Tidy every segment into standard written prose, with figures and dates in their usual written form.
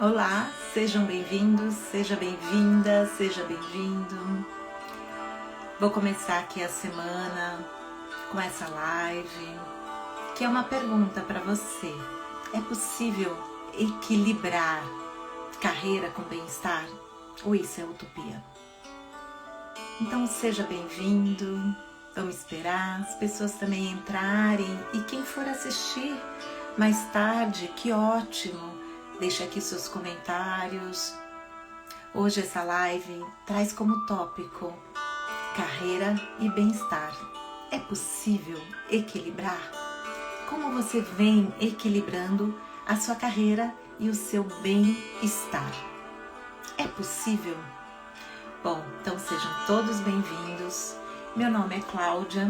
Olá, sejam bem-vindos, seja bem-vinda, seja bem-vindo. Vou começar aqui a semana com essa live, que é uma pergunta para você. É possível equilibrar carreira com bem-estar? Ou isso é utopia? Então seja bem-vindo, vamos esperar as pessoas também entrarem e quem for assistir mais tarde, que ótimo! Deixa aqui seus comentários. Hoje essa live traz como tópico carreira e bem-estar. É possível equilibrar? Como você vem equilibrando a sua carreira e o seu bem-estar? É possível? Bom, então sejam todos bem-vindos. Meu nome é Cláudia,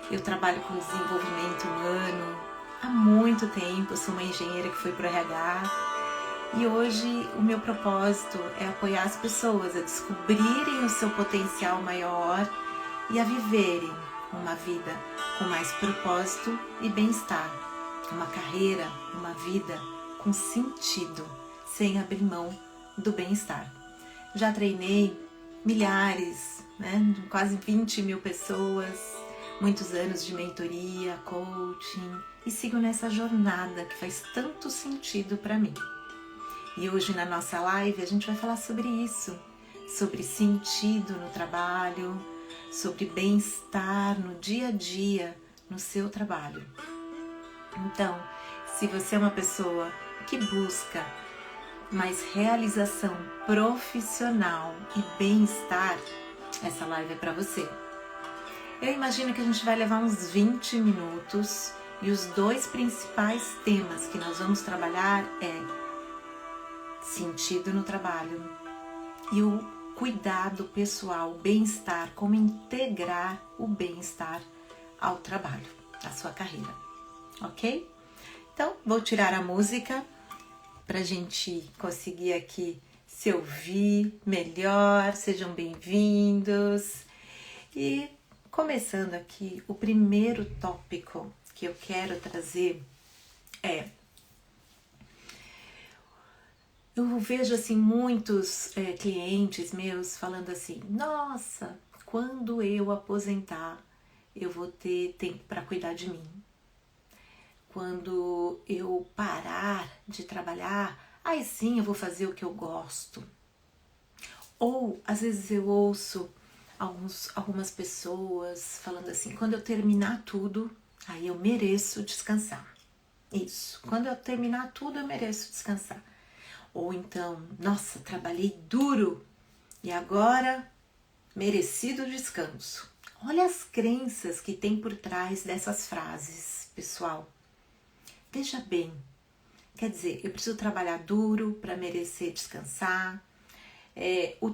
eu trabalho com desenvolvimento humano há muito tempo, sou uma engenheira que foi para o RH. E hoje o meu propósito é apoiar as pessoas a descobrirem o seu potencial maior e a viverem uma vida com mais propósito e bem-estar. Uma carreira, uma vida com sentido, sem abrir mão do bem-estar. Já treinei milhares, quase 20 mil pessoas, muitos anos de mentoria, coaching e sigo nessa jornada que faz tanto sentido para mim. E hoje na nossa live a gente vai falar sobre isso, sobre sentido no trabalho, sobre bem-estar no dia a dia, no seu trabalho. Então, se você é uma pessoa que busca mais realização profissional e bem-estar, essa live é para você. Eu imagino que a gente vai levar uns 20 minutos e os dois principais temas que nós vamos trabalhar é sentido no trabalho e o cuidado pessoal, bem-estar, como integrar o bem-estar ao trabalho, à sua carreira, ok? Então, vou tirar a música para a gente conseguir aqui se ouvir melhor, sejam bem-vindos. E começando aqui, o primeiro tópico que eu quero trazer é: eu vejo assim muitos clientes meus falando assim: nossa, quando eu aposentar, eu vou ter tempo para cuidar de mim. Quando eu parar de trabalhar, aí sim eu vou fazer o que eu gosto. Ou às vezes eu ouço algumas pessoas falando assim: quando eu terminar tudo, aí eu mereço descansar. Isso, quando eu terminar tudo eu mereço descansar. Ou então, nossa, trabalhei duro e agora merecido descanso. Olha as crenças que tem por trás dessas frases, pessoal. Veja bem, quer dizer, eu preciso trabalhar duro para merecer descansar, o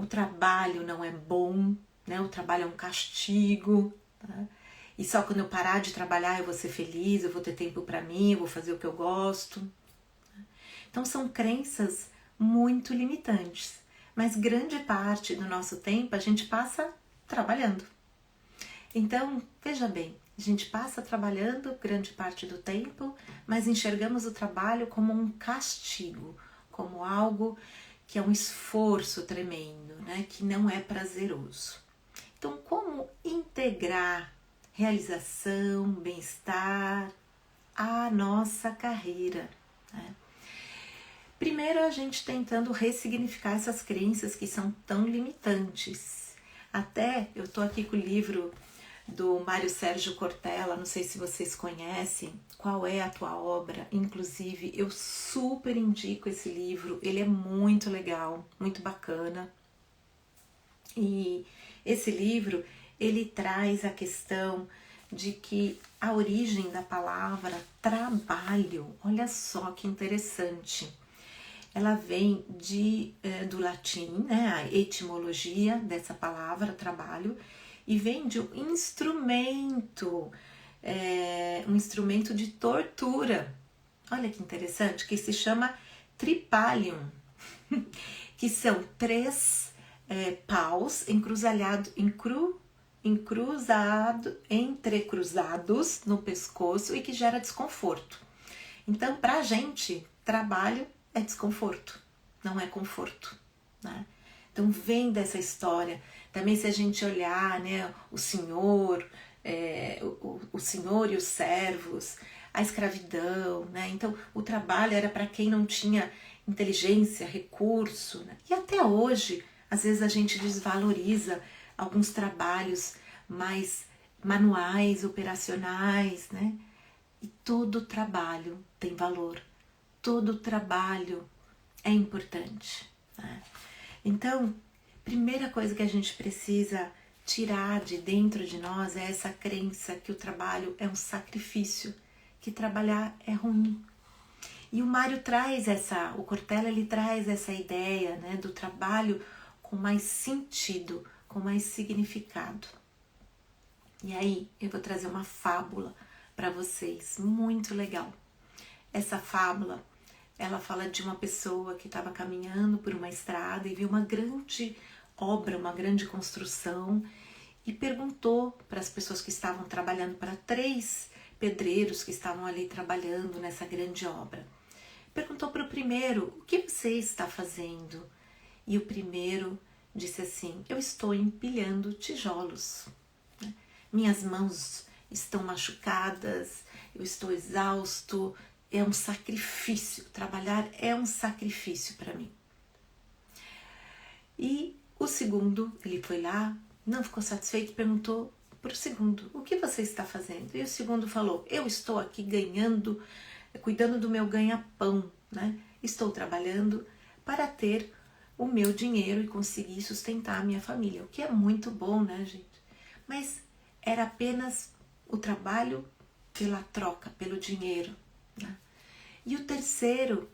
trabalho não é bom, né? O trabalho é um castigo, tá? E só quando eu parar de trabalhar eu vou ser feliz, eu vou ter tempo para mim, eu vou fazer o que eu gosto. Então são crenças muito limitantes, mas grande parte do nosso tempo a gente passa trabalhando. Então, veja bem, a gente passa trabalhando grande parte do tempo, mas enxergamos o trabalho como um castigo, como algo que é um esforço tremendo, né? Que não é prazeroso. Então, como integrar realização, bem-estar à nossa carreira, né? Primeiro, a gente tentando ressignificar essas crenças que são tão limitantes. Até eu tô aqui com o livro do Mário Sérgio Cortella, não sei se vocês conhecem, Qual é a Tua Obra? Inclusive, eu super indico esse livro, ele é muito legal, muito bacana. E esse livro, ele traz a questão de que a origem da palavra trabalho, olha só que interessante, ela vem do latim, né, a etimologia dessa palavra, trabalho, e vem de um instrumento de tortura. Olha que interessante, que se chama tripalium, que são 3 paus entrecruzados no pescoço e que gera desconforto. Então, pra gente, trabalho é desconforto, não é conforto, né? Então vem dessa história. Também se a gente olhar, né, o Senhor, o Senhor e os servos, a escravidão, né? Então o trabalho era para quem não tinha inteligência, recurso, né? E até hoje, às vezes a gente desvaloriza alguns trabalhos mais manuais, operacionais, né? E todo trabalho tem valor, todo trabalho é importante, né? Então, primeira coisa que a gente precisa tirar de dentro de nós é essa crença que o trabalho é um sacrifício, que trabalhar é ruim. E o Mário traz o Cortella ele traz essa ideia, né, do trabalho com mais sentido, com mais significado. E aí eu vou trazer uma fábula para vocês, muito legal. Essa fábula, ela fala de uma pessoa que estava caminhando por uma estrada e viu uma grande obra, uma grande construção e perguntou para as pessoas que estavam trabalhando, para 3 pedreiros que estavam ali trabalhando nessa grande obra. Perguntou para o primeiro, o que você está fazendo? E o primeiro disse assim, eu estou empilhando tijolos. Minhas mãos estão machucadas, eu estou exausto, é um sacrifício, trabalhar é um sacrifício para mim. E o segundo, ele foi lá, não ficou satisfeito, perguntou para o segundo, o que você está fazendo? E o segundo falou, eu estou aqui ganhando, cuidando do meu ganha-pão, né? Estou trabalhando para ter o meu dinheiro e conseguir sustentar a minha família, o que é muito bom, né, gente? Mas era apenas o trabalho pela troca, pelo dinheiro, né? E o terceiro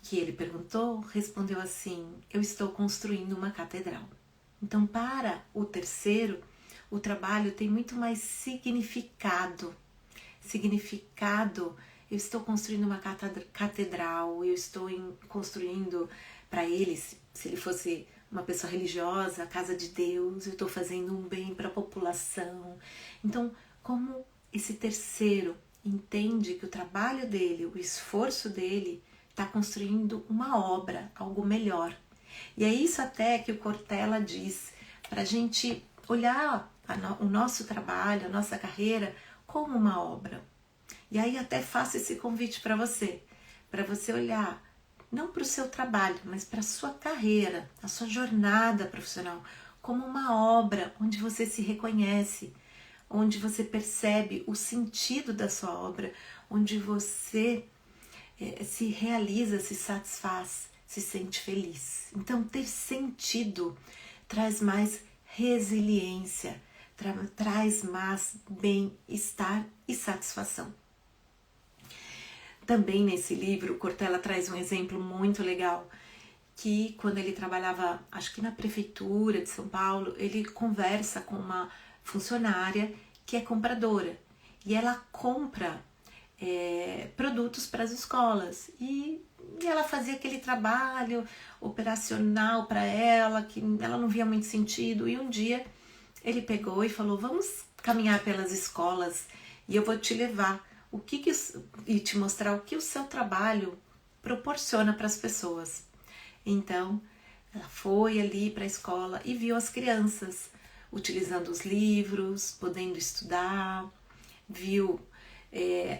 que ele perguntou respondeu assim, eu estou construindo uma catedral. Então, para o terceiro, o trabalho tem muito mais significado. Significado, eu estou construindo uma catedral, eu estou construindo para ele, se ele fosse uma pessoa religiosa, a casa de Deus, eu estou fazendo um bem para a população. Então, como esse terceiro entende que o trabalho dele, o esforço dele, está construindo uma obra, algo melhor. E é isso até que o Cortella diz, para a gente olhar o nosso trabalho, a nossa carreira, como uma obra. E aí até faço esse convite para você olhar, não para o seu trabalho, mas para a sua carreira, a sua jornada profissional, como uma obra onde você se reconhece, onde você percebe o sentido da sua obra, onde você se realiza, se satisfaz, se sente feliz. Então, ter sentido traz mais resiliência, traz mais bem-estar e satisfação. Também nesse livro, Cortella traz um exemplo muito legal, que quando ele trabalhava, acho que na prefeitura de São Paulo, ele conversa com uma funcionária que é compradora, e ela compra produtos para as escolas, e ela fazia aquele trabalho operacional para ela, que ela não via muito sentido, e um dia ele pegou e falou, vamos caminhar pelas escolas e eu vou te levar e te mostrar o que o seu trabalho proporciona para as pessoas. Então, ela foi ali para a escola e viu as crianças utilizando os livros, podendo estudar, viu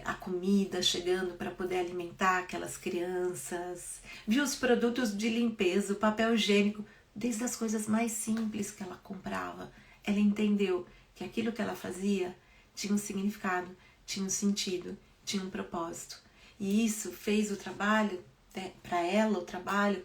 a comida chegando para poder alimentar aquelas crianças, viu os produtos de limpeza, o papel higiênico, desde as coisas mais simples que ela comprava. Ela entendeu que aquilo que ela fazia tinha um significado, tinha um sentido, tinha um propósito. E isso fez o trabalho, para ela, o trabalho,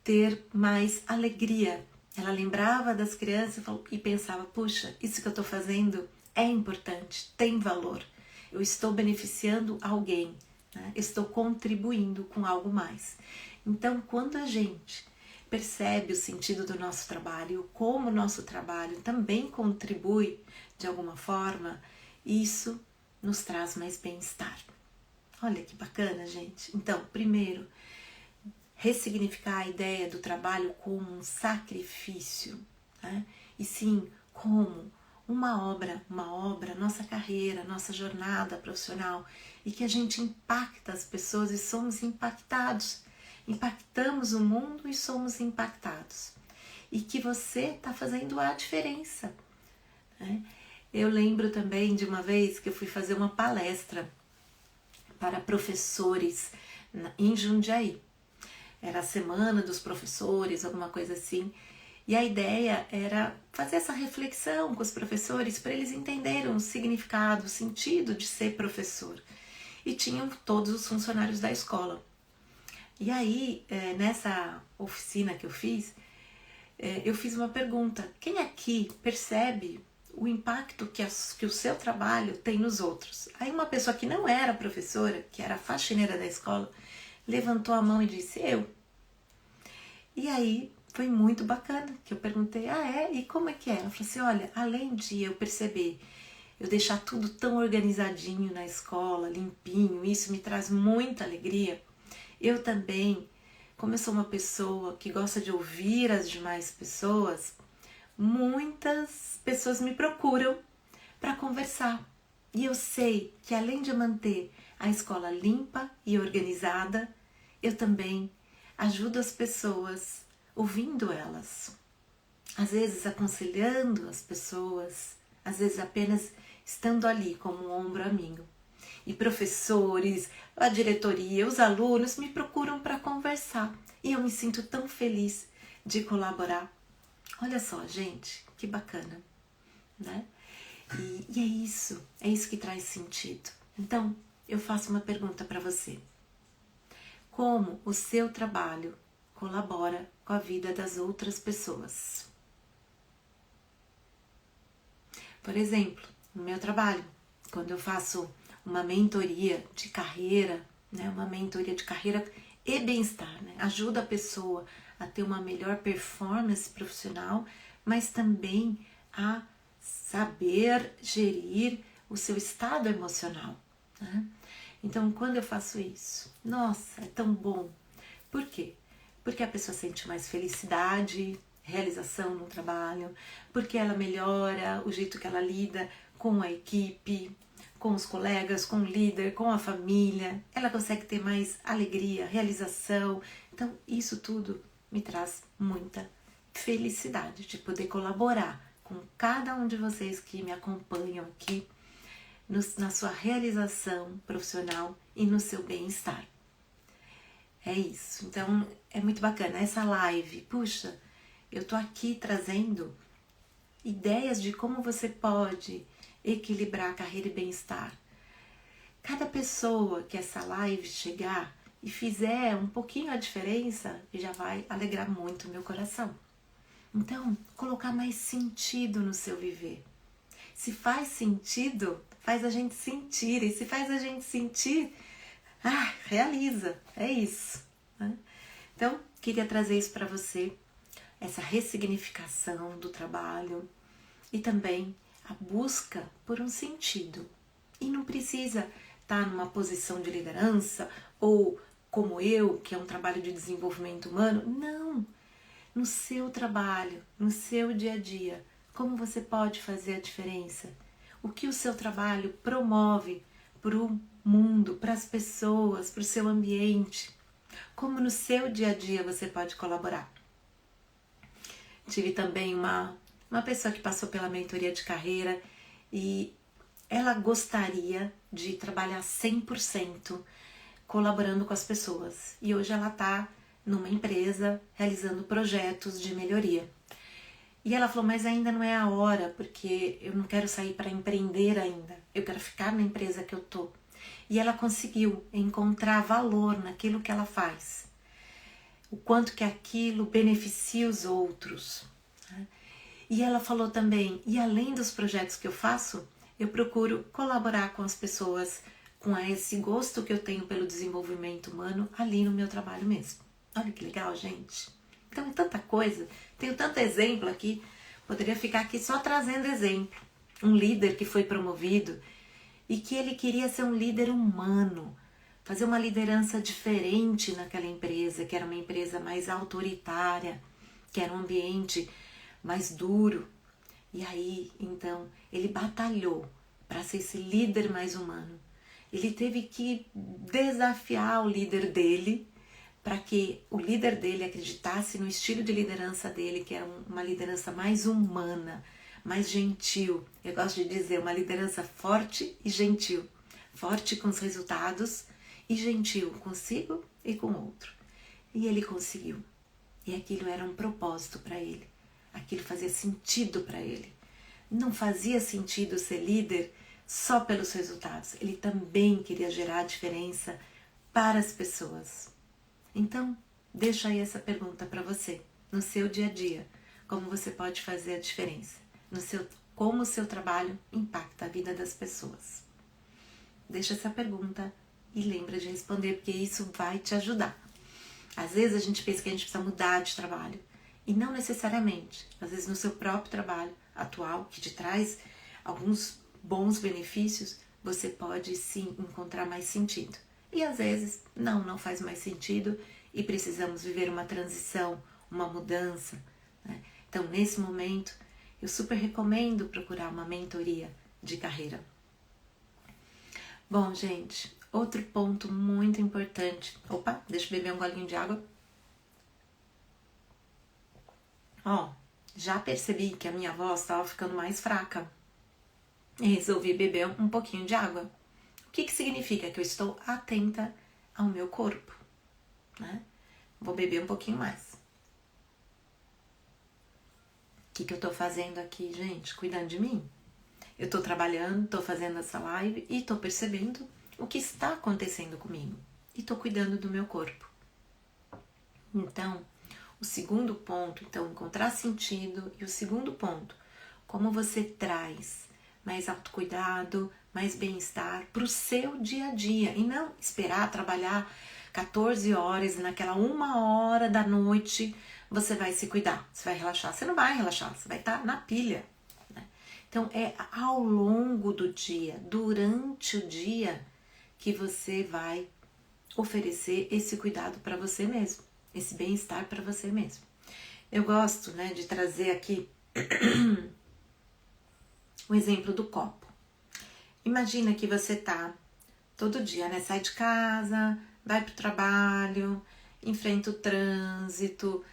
ter mais alegria. Ela lembrava das crianças e pensava, puxa, isso que eu estou fazendo é importante, tem valor. Eu estou beneficiando alguém, né? Eu estou contribuindo com algo mais. Então, quando a gente percebe o sentido do nosso trabalho, como o nosso trabalho também contribui de alguma forma, isso nos traz mais bem-estar. Olha que bacana, gente. Então, primeiro, ressignificar a ideia do trabalho como um sacrifício, né? E sim, como uma obra, nossa carreira, nossa jornada profissional, e que a gente impacta as pessoas e somos impactados. impactamos o mundo e somos impactados. E que você está fazendo a diferença, né? Eu lembro também de uma vez que eu fui fazer uma palestra para professores em Jundiaí. Era a semana dos professores, alguma coisa assim. E a ideia era fazer essa reflexão com os professores para eles entenderem o significado, o sentido de ser professor. E tinham todos os funcionários da escola. E aí, nessa oficina que eu fiz uma pergunta. Quem aqui percebe o impacto que o seu trabalho tem nos outros? Aí uma pessoa que não era professora, que era faxineira da escola, levantou a mão e disse, eu. E aí foi muito bacana, que eu perguntei, e como é que é? Ela falou assim, olha, além de eu perceber, eu deixar tudo tão organizadinho na escola, limpinho, isso me traz muita alegria, eu também, como eu sou uma pessoa que gosta de ouvir as demais pessoas, muitas pessoas me procuram para conversar. E eu sei que além de manter a escola limpa e organizada, eu também ajudo as pessoas ouvindo elas. Às vezes aconselhando as pessoas, às vezes apenas estando ali como um ombro amigo. E professores, a diretoria, os alunos me procuram para conversar. E eu me sinto tão feliz de colaborar. Olha só, gente, que bacana, né? E é isso que traz sentido. Então, eu faço uma pergunta para você. Como o seu trabalho colabora com a vida das outras pessoas? Por exemplo, no meu trabalho, quando eu faço uma mentoria de carreira, né, uma mentoria de carreira e bem-estar, né, ajuda a pessoa a ter uma melhor performance profissional, mas também a saber gerir o seu estado emocional, né? Então, quando eu faço isso, nossa, é tão bom. Por quê? Porque a pessoa sente mais felicidade, realização no trabalho, porque ela melhora o jeito que ela lida com a equipe, com os colegas, com o líder, com a família, ela consegue ter mais alegria, realização. Então, isso tudo me traz muita felicidade de poder colaborar com cada um de vocês que me acompanham aqui na sua realização profissional e no seu bem-estar. É isso. Então, é muito bacana. Essa live, puxa, eu tô aqui trazendo ideias de como você pode equilibrar carreira e bem-estar. Cada pessoa que essa live chegar e fizer um pouquinho a diferença, já vai alegrar muito o meu coração. Então, colocar mais sentido no seu viver. Se faz sentido, faz a gente sentir. E se faz a gente sentir, realiza. É isso, né? Então, queria trazer isso para você, essa ressignificação do trabalho e também a busca por um sentido. E não precisa estar numa posição de liderança ou como eu, que é um trabalho de desenvolvimento humano. Não! No seu trabalho, no seu dia a dia, como você pode fazer a diferença? O que o seu trabalho promove para o mundo, para as pessoas, para o seu ambiente? Como no seu dia a dia você pode colaborar? Tive também uma pessoa que passou pela mentoria de carreira e ela gostaria de trabalhar 100% colaborando com as pessoas. E hoje ela está numa empresa realizando projetos de melhoria. E ela falou, mas ainda não é a hora, porque eu não quero sair para empreender ainda. Eu quero ficar na empresa que eu tô. E ela conseguiu encontrar valor naquilo que ela faz. O quanto que aquilo beneficia os outros. E ela falou também, e além dos projetos que eu faço, eu procuro colaborar com as pessoas com esse gosto que eu tenho pelo desenvolvimento humano ali no meu trabalho mesmo. Olha que legal, gente. Então é tanta coisa, tenho tanto exemplo aqui, poderia ficar aqui só trazendo exemplo. Um líder que foi promovido e que ele queria ser um líder humano, fazer uma liderança diferente naquela empresa, que era uma empresa mais autoritária, que era um ambiente mais duro. E aí, então, ele batalhou para ser esse líder mais humano. Ele teve que desafiar o líder dele para que o líder dele acreditasse no estilo de liderança dele, que era uma liderança mais humana, mais gentil. Eu gosto de dizer, uma liderança forte e gentil. Forte com os resultados e gentil consigo e com o outro. E ele conseguiu. E aquilo era um propósito para ele. Aquilo fazia sentido para ele. Não fazia sentido ser líder só pelos resultados. Ele também queria gerar diferença para as pessoas. Então, deixa aí essa pergunta para você. No seu dia a dia, como você pode fazer a diferença? Como o seu trabalho impacta a vida das pessoas? Deixa essa pergunta e lembra de responder, porque isso vai te ajudar. Às vezes a gente pensa que a gente precisa mudar de trabalho, e não necessariamente. Às vezes no seu próprio trabalho atual, que te traz alguns bons benefícios, você pode sim encontrar mais sentido. E às vezes não faz mais sentido e precisamos viver uma transição, uma mudança, né? Então nesse momento eu super recomendo procurar uma mentoria de carreira. Bom, gente, outro ponto muito importante. Opa, deixa eu beber um golinho de água. Já percebi que a minha voz estava ficando mais fraca. E resolvi beber um pouquinho de água. O que significa? Que eu estou atenta ao meu corpo, né? Vou beber um pouquinho mais. O que eu estou fazendo aqui, gente? Cuidando de mim. Eu estou trabalhando, estou fazendo essa live e estou percebendo o que está acontecendo comigo. E estou cuidando do meu corpo. Então, o segundo ponto, encontrar sentido. E o segundo ponto, como você traz mais autocuidado, mais bem-estar para o seu dia a dia. E não esperar trabalhar 14 horas, naquela 1 hora da noite, você vai se cuidar, você vai relaxar. Você não vai relaxar, você vai estar na pilha. Então, é ao longo do dia, durante o dia, que você vai oferecer esse cuidado para você mesmo, esse bem-estar para você mesmo. Eu gosto, né, de trazer aqui o exemplo do copo. Imagina que você tá todo dia, né, sai de casa, vai pro trabalho, enfrenta o trânsito,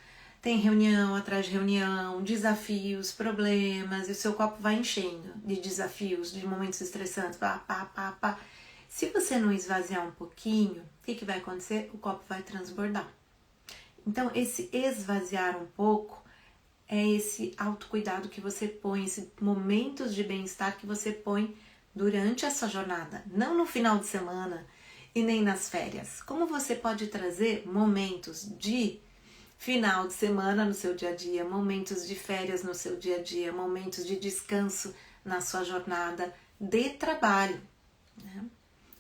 tem reunião atrás de reunião, desafios, problemas, e o seu copo vai enchendo de desafios, de momentos estressantes, pá. Se você não esvaziar um pouquinho, o que vai acontecer? O copo vai transbordar. Então, esse esvaziar um pouco é esse autocuidado que você põe, esses momentos de bem-estar que você põe durante essa jornada, não no final de semana e nem nas férias. Como você pode trazer momentos de final de semana no seu dia a dia, momentos de férias no seu dia a dia, momentos de descanso na sua jornada de trabalho, né?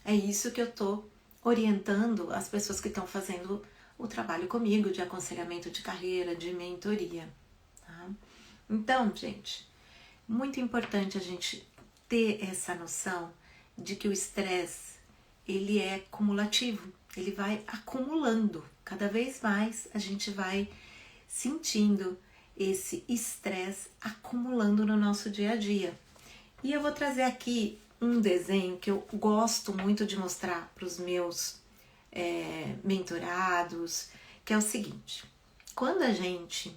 É isso que eu estou orientando as pessoas que estão fazendo o trabalho comigo de aconselhamento de carreira, de mentoria, tá? Então, gente, muito importante a gente ter essa noção de que o estresse, ele é cumulativo, ele vai acumulando. Cada vez mais a gente vai sentindo esse estresse acumulando no nosso dia a dia. E eu vou trazer aqui um desenho que eu gosto muito de mostrar para os meus mentorados, que é o seguinte: quando a gente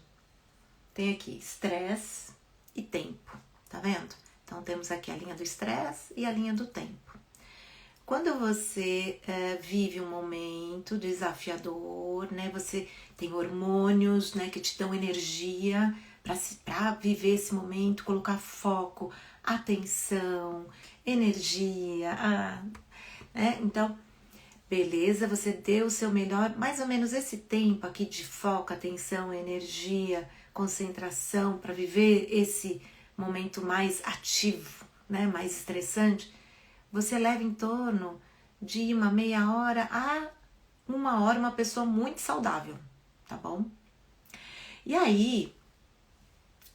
tem aqui estresse e tempo, tá vendo? Então temos aqui a linha do estresse e a linha do tempo. Quando você vive um momento desafiador, né? Você tem hormônios, né, que te dão energia para viver esse momento, colocar foco, atenção, energia, né? Então, beleza, você deu o seu melhor, mais ou menos esse tempo aqui de foco, atenção, energia, concentração para viver esse momento mais ativo, né, mais estressante. Você leva em torno de uma meia hora a 1 hora, uma pessoa muito saudável, tá bom? E aí,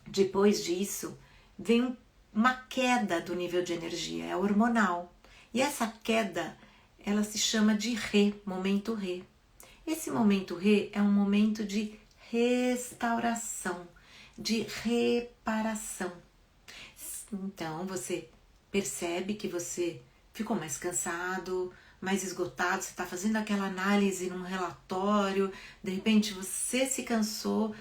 depois disso, vem uma queda do nível de energia, é hormonal. E essa queda, ela se chama de momento Rê. Esse momento Rê é um momento de restauração, de reparação. Então, você percebe que você ficou mais cansado, mais esgotado, você está fazendo aquela análise num relatório, de repente você se cansou,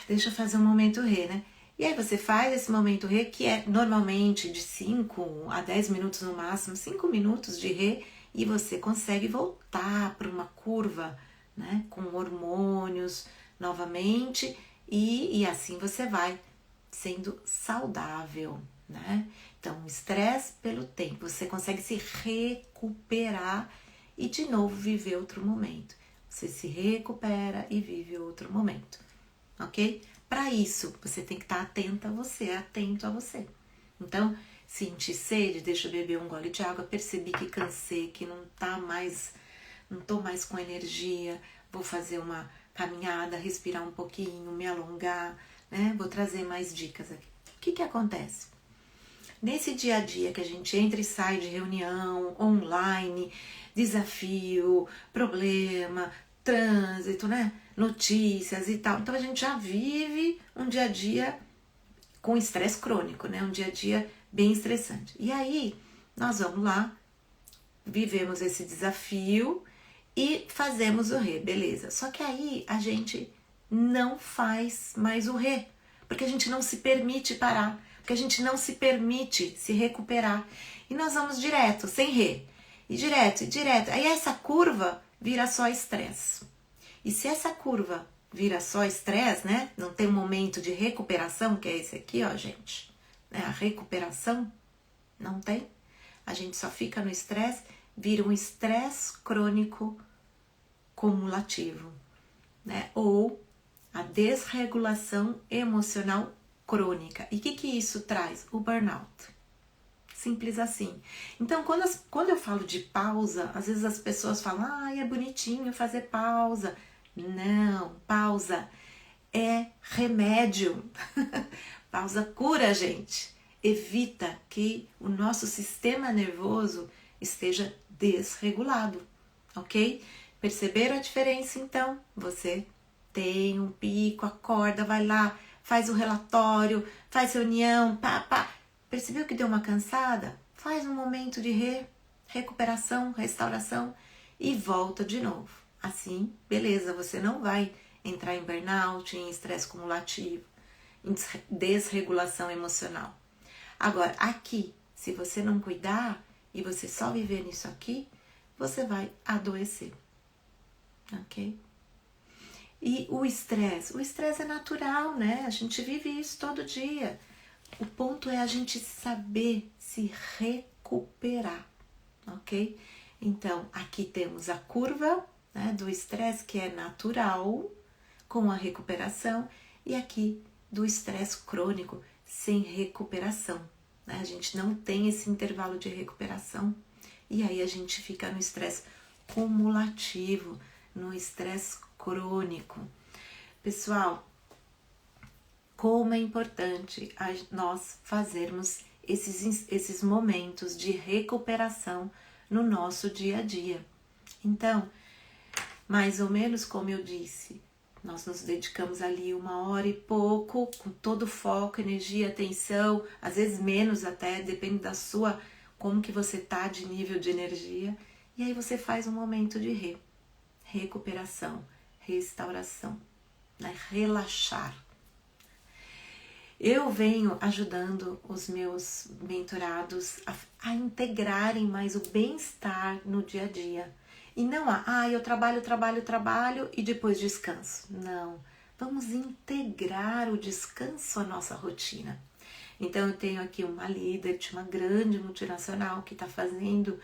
deixa eu fazer um momento Rê, né? E aí você faz esse momento Rê, que é normalmente de 5 a 10 minutos no máximo, 5 minutos de Rê, e você consegue voltar para uma curva, né, com hormônios novamente, e assim você vai sendo saudável, né? Então, estresse pelo tempo, você consegue se recuperar e de novo viver outro momento. Você se recupera e vive outro momento, ok? Para isso, você tem que estar atento a você. Então, senti sede, deixa eu beber um gole de água, percebi que cansei, que não tô mais com energia, vou fazer uma caminhada, respirar um pouquinho, me alongar, né? Vou trazer mais dicas aqui. O que acontece? Nesse dia a dia que a gente entra e sai de reunião, online, desafio, problema, trânsito, né? Notícias e tal. Então a gente já vive um dia a dia com estresse crônico, né? Um dia a dia bem estressante. E aí nós vamos lá, vivemos esse desafio e fazemos o Rê, beleza. Só que aí a gente não faz mais o Rê, porque a gente não se permite parar, porque a gente não se permite se recuperar. E nós vamos direto, sem Rê, e direto, e direto. Aí essa curva vira só estresse. E se essa curva vira só estresse, né? Não tem um momento de recuperação, que é esse aqui, ó, gente. Né? A recuperação não tem. A gente só fica no estresse, vira um estresse crônico cumulativo, né? Ou a desregulação emocional crônica. E o que isso traz? O burnout. Simples assim. Então, quando eu falo de pausa, às vezes as pessoas falam, é bonitinho fazer pausa. Não, pausa é remédio. Pausa cura, gente. Evita que o nosso sistema nervoso esteja desregulado, ok? Perceberam a diferença, então? Você tem um pico, acorda, vai lá, faz o relatório, faz reunião, pá. Percebeu que deu uma cansada? Faz um momento de recuperação, restauração e volta de novo. Assim, beleza, você não vai entrar em burnout, em estresse cumulativo, em desregulação emocional. Agora, aqui, se você não cuidar e você só viver nisso aqui, você vai adoecer, ok? E o estresse é natural, né? A gente vive isso todo dia. O ponto é a gente saber se recuperar, ok? Então, aqui temos a curva, né, do estresse, que é natural, com a recuperação, e aqui do estresse crônico, sem recuperação, né? A gente não tem esse intervalo de recuperação, e aí a gente fica no estresse cumulativo, no estresse crônico. Pessoal, como é importante nós fazermos esses momentos de recuperação no nosso dia a dia. Então, mais ou menos como eu disse, nós nos dedicamos ali 1 hora e pouco, com todo foco, energia, atenção, às vezes menos até, depende da sua, como que você tá de nível de energia, e aí você faz um momento de recuperação, restauração, né? Relaxar. Eu venho ajudando os meus mentorados a integrarem mais o bem-estar no dia a dia. E não eu trabalho e depois descanso. Não, vamos integrar o descanso à nossa rotina. Então eu tenho aqui uma líder de uma grande multinacional que está fazendo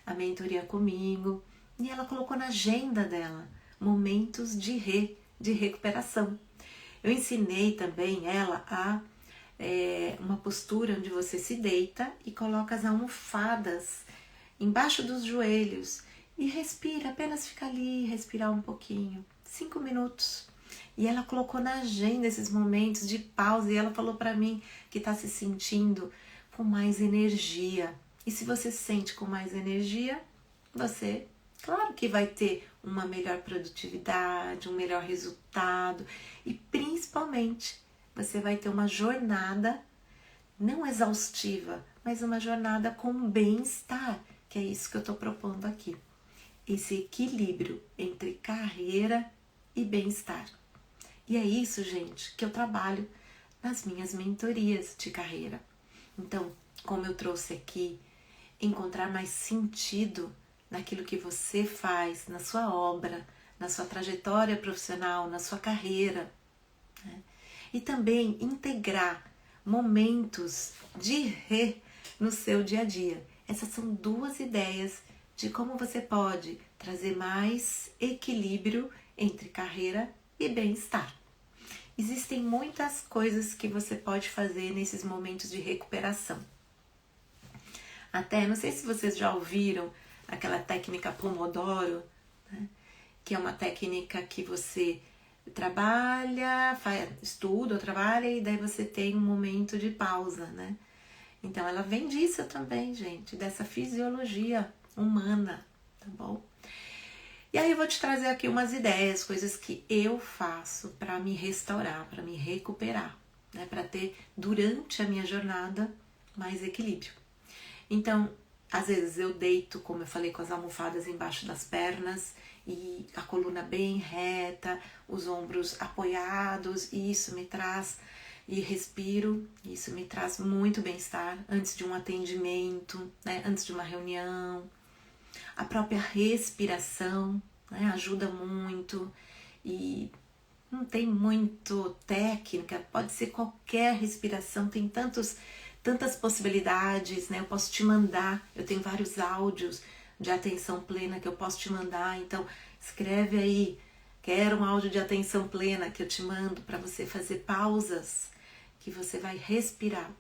a mentoria comigo e ela colocou na agenda dela momentos de recuperação. Eu ensinei também ela a uma postura onde você se deita e coloca as almofadas embaixo dos joelhos e respira, apenas fica ali, respirar um pouquinho, 5 minutos. E ela colocou na agenda esses momentos de pausa e ela falou para mim que está se sentindo com mais energia. E se você se sente com mais energia, você, claro que vai ter uma melhor produtividade, um melhor resultado e principalmente você vai ter uma jornada não exaustiva, mas uma jornada com bem-estar, que é isso que eu estou propondo aqui. Esse equilíbrio entre carreira e bem-estar. E é isso, gente, que eu trabalho nas minhas mentorias de carreira. Então, como eu trouxe aqui, encontrar mais sentido naquilo que você faz, na sua obra, na sua trajetória profissional, na sua carreira, né? E também integrar momentos de no seu dia a dia. Essas são duas ideias de como você pode trazer mais equilíbrio entre carreira e bem-estar. Existem muitas coisas que você pode fazer nesses momentos de recuperação. Até, não sei se vocês já ouviram aquela técnica Pomodoro, né? Que é uma técnica que você trabalha, estuda ou trabalha e daí você tem um momento de pausa, né? Então ela vem disso também, gente, dessa fisiologia humana, tá bom? E aí eu vou te trazer aqui umas ideias, coisas que eu faço para me restaurar, para me recuperar, né? Para ter durante a minha jornada mais equilíbrio. Então, às vezes eu deito, como eu falei, com as almofadas embaixo das pernas e a coluna bem reta, os ombros apoiados, e isso me traz, e respiro, isso me traz muito bem-estar antes de um atendimento, né? Antes de uma reunião. A própria respiração, né? Ajuda muito e não tem muito técnica, pode ser qualquer respiração, tem tantas possibilidades, né? Eu posso te mandar, eu tenho vários áudios de atenção plena que eu posso te mandar, então escreve aí, quero um áudio de atenção plena que eu te mando para você fazer pausas, que você vai respirar,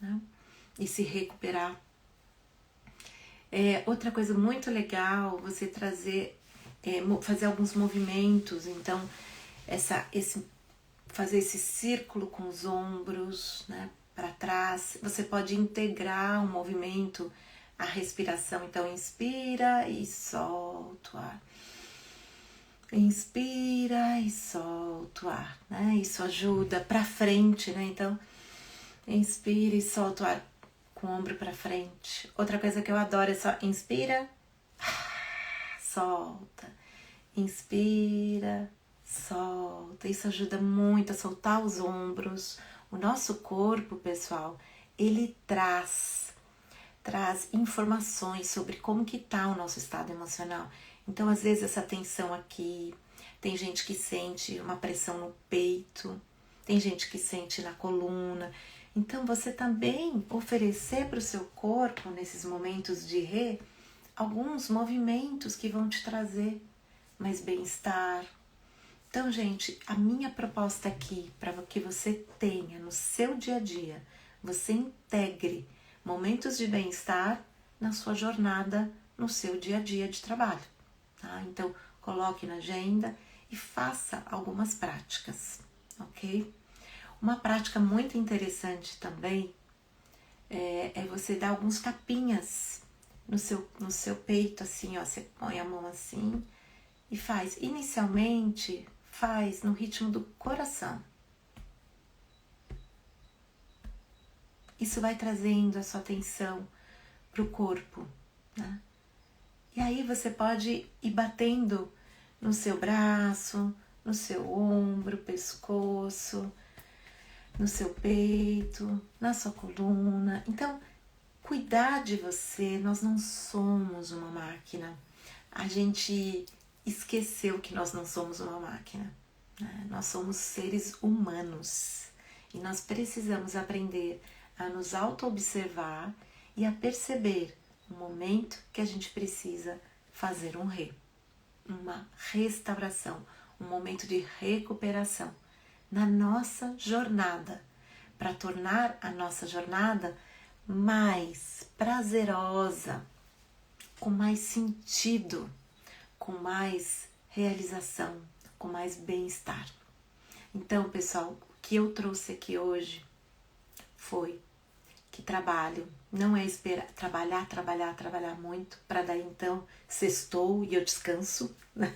né? E se recuperar. Outra coisa muito legal, você fazer alguns movimentos, então fazer esse círculo com os ombros, né, para trás. Você pode integrar um movimento, a respiração, então inspira e solta o ar. Inspira e solta o ar, né? Isso ajuda para frente, né? Então, inspira e solta o ar com o ombro para frente. Outra coisa que eu adoro é só inspira, solta, inspira, solta. Isso ajuda muito a soltar os ombros. O nosso corpo, pessoal, ele traz informações sobre como que tá o nosso estado emocional. Então, às vezes, essa tensão aqui, tem gente que sente uma pressão no peito, tem gente que sente na coluna. Então, você também oferecer para o seu corpo, nesses momentos de alguns movimentos que vão te trazer mais bem-estar. Então, gente, a minha proposta aqui, para que você tenha no seu dia a dia, você integre momentos de bem-estar na sua jornada, no seu dia a dia de trabalho. Tá? Então, coloque na agenda e faça algumas práticas, ok? Uma prática muito interessante também é você dar alguns tapinhas no seu peito, assim, ó. Você põe a mão assim e faz. Inicialmente, faz no ritmo do coração. Isso vai trazendo a sua atenção para o corpo, né? E aí você pode ir batendo no seu braço, no seu ombro, pescoço, no seu peito, na sua coluna. Então, cuidar de você, nós não somos uma máquina. A gente esqueceu que nós não somos uma máquina, né? Nós somos seres humanos e nós precisamos aprender a nos auto-observar e a perceber o momento que a gente precisa fazer uma restauração, um momento de recuperação na nossa jornada, para tornar a nossa jornada mais prazerosa, com mais sentido, com mais realização, com mais bem-estar. Então, pessoal, o que eu trouxe aqui hoje foi que trabalho não é esperar trabalhar muito para daí então sextou e eu descanso, né?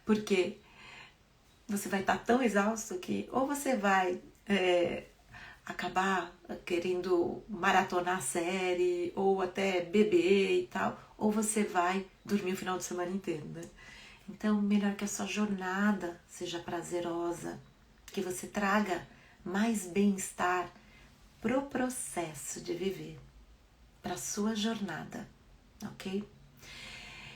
Porque você vai estar tão exausto que ou você vai acabar querendo maratonar a série ou até beber e tal, ou você vai dormir o final de semana inteiro, né? Então, melhor que a sua jornada seja prazerosa, que você traga mais bem-estar pro processo de viver, para sua jornada, ok?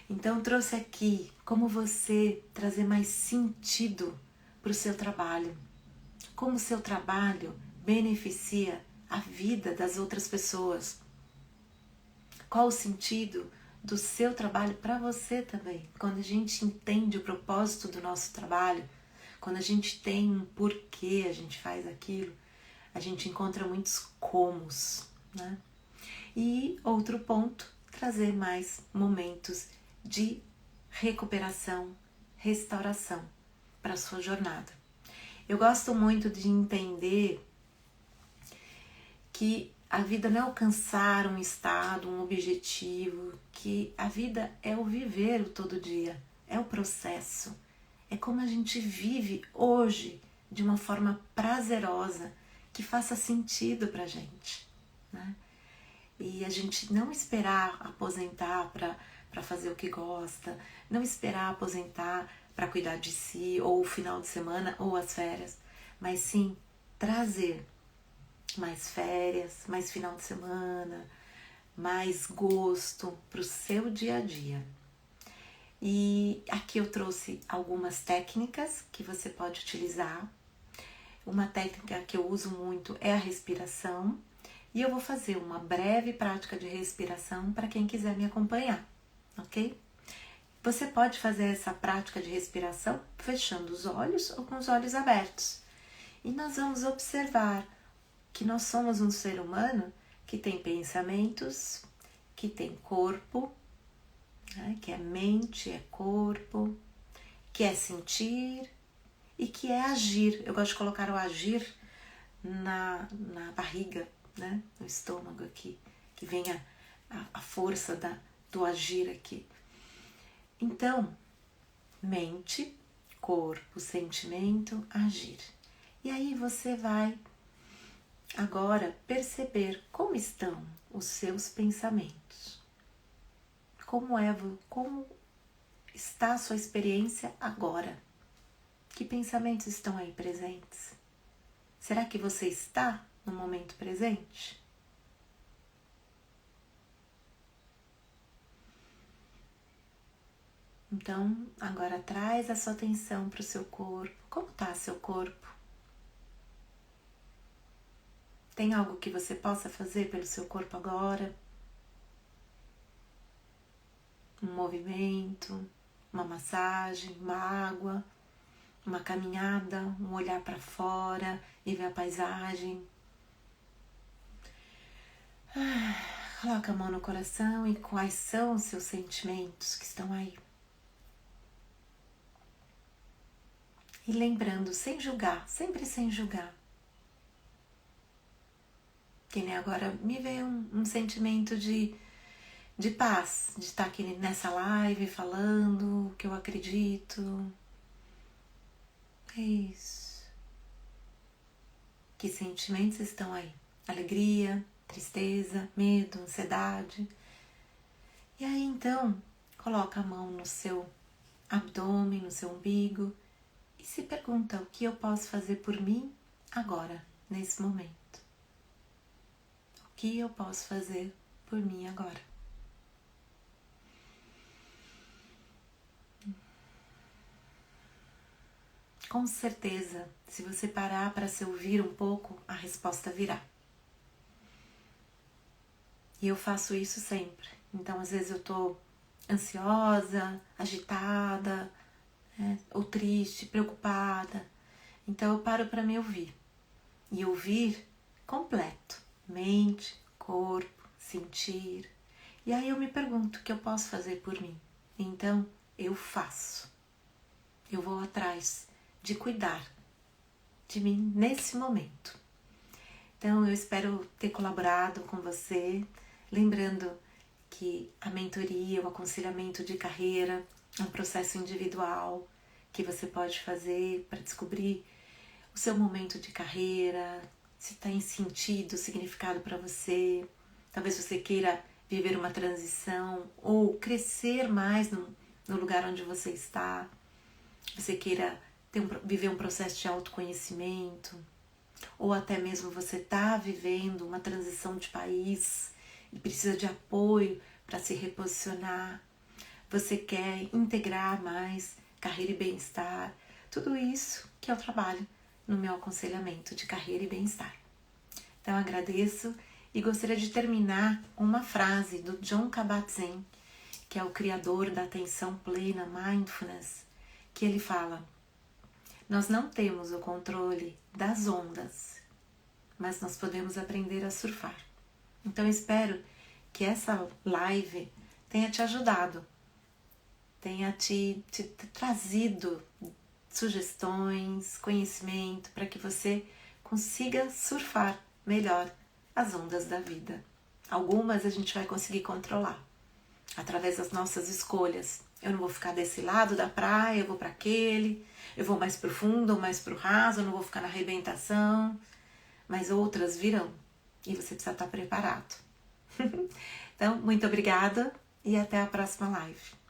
Então, trouxe aqui como você trazer mais sentido para o seu trabalho, como o seu trabalho beneficia a vida das outras pessoas. Qual o sentido do seu trabalho para você também? Quando a gente entende o propósito do nosso trabalho, quando a gente tem um porquê a gente faz aquilo, a gente encontra muitos comos, né? E outro ponto, trazer mais momentos de recuperação, restauração para a sua jornada. Eu gosto muito de entender que a vida não é alcançar um estado, um objetivo, que a vida é o viver o todo dia, é o processo, é como a gente vive hoje de uma forma prazerosa, que faça sentido pra gente, né? E a gente não esperar aposentar para fazer o que gosta, não esperar aposentar para cuidar de si, ou o final de semana, ou as férias, mas sim trazer mais férias, mais final de semana, mais gosto para o seu dia a dia. E aqui eu trouxe algumas técnicas que você pode utilizar. Uma técnica que eu uso muito é a respiração, e eu vou fazer uma breve prática de respiração para quem quiser me acompanhar, ok? Você pode fazer essa prática de respiração fechando os olhos ou com os olhos abertos. E nós vamos observar que nós somos um ser humano que tem pensamentos, que tem corpo, né? Que é mente, é corpo, que é sentir e que é agir. Eu gosto de colocar o agir na barriga, né? No estômago aqui, que vem a força do agir aqui. Então, mente, corpo, sentimento, agir. E aí você vai agora perceber como estão os seus pensamentos. Como está a sua experiência agora? Que pensamentos estão aí presentes? Será que você está no momento presente? Então, agora traz a sua atenção para o seu corpo. Como está seu corpo? Tem algo que você possa fazer pelo seu corpo agora? Um movimento, uma massagem, uma água, uma caminhada, um olhar para fora e ver a paisagem. Coloca a mão no coração e quais são os seus sentimentos que estão aí. E lembrando, sem julgar, sempre sem julgar. Que nem agora me veio um sentimento de paz, de estar aqui nessa live falando o que eu acredito. É isso. Que sentimentos estão aí? Alegria, tristeza, medo, ansiedade. E aí então, coloca a mão no seu abdômen, no seu umbigo e se pergunta o que eu posso fazer por mim agora, nesse momento. O que eu posso fazer por mim agora? Com certeza, se você parar para se ouvir um pouco, a resposta virá. E eu faço isso sempre. Então, às vezes eu tô ansiosa, agitada, ou triste, preocupada. Então, eu paro para me ouvir. E ouvir completo. Mente, corpo, sentir. E aí eu me pergunto o que eu posso fazer por mim. Então, eu faço. Eu vou atrás de cuidar de mim nesse momento. Então, eu espero ter colaborado com você, lembrando que a mentoria, o aconselhamento de carreira é um processo individual que você pode fazer para descobrir o seu momento de carreira, se tem sentido, significado para você. Talvez você queira viver uma transição ou crescer mais no lugar onde você está. Você queira viver um processo de autoconhecimento, ou até mesmo você está vivendo uma transição de país e precisa de apoio para se reposicionar. Você quer integrar mais carreira e bem-estar. Tudo isso que eu trabalho no meu aconselhamento de carreira e bem-estar. Então, eu agradeço e gostaria de terminar com uma frase do Jon Kabat-Zinn, que é o criador da atenção plena, mindfulness, que ele fala: nós não temos o controle das ondas, mas nós podemos aprender a surfar. Então, eu espero que essa live tenha te ajudado, tenha te trazido sugestões, conhecimento, para que você consiga surfar melhor as ondas da vida. Algumas a gente vai conseguir controlar através das nossas escolhas. Eu não vou ficar desse lado da praia, eu vou para aquele, eu vou mais profundo ou mais pro raso, eu não vou ficar na arrebentação, mas outras virão e você precisa estar preparado. Então, muito obrigada e até a próxima live.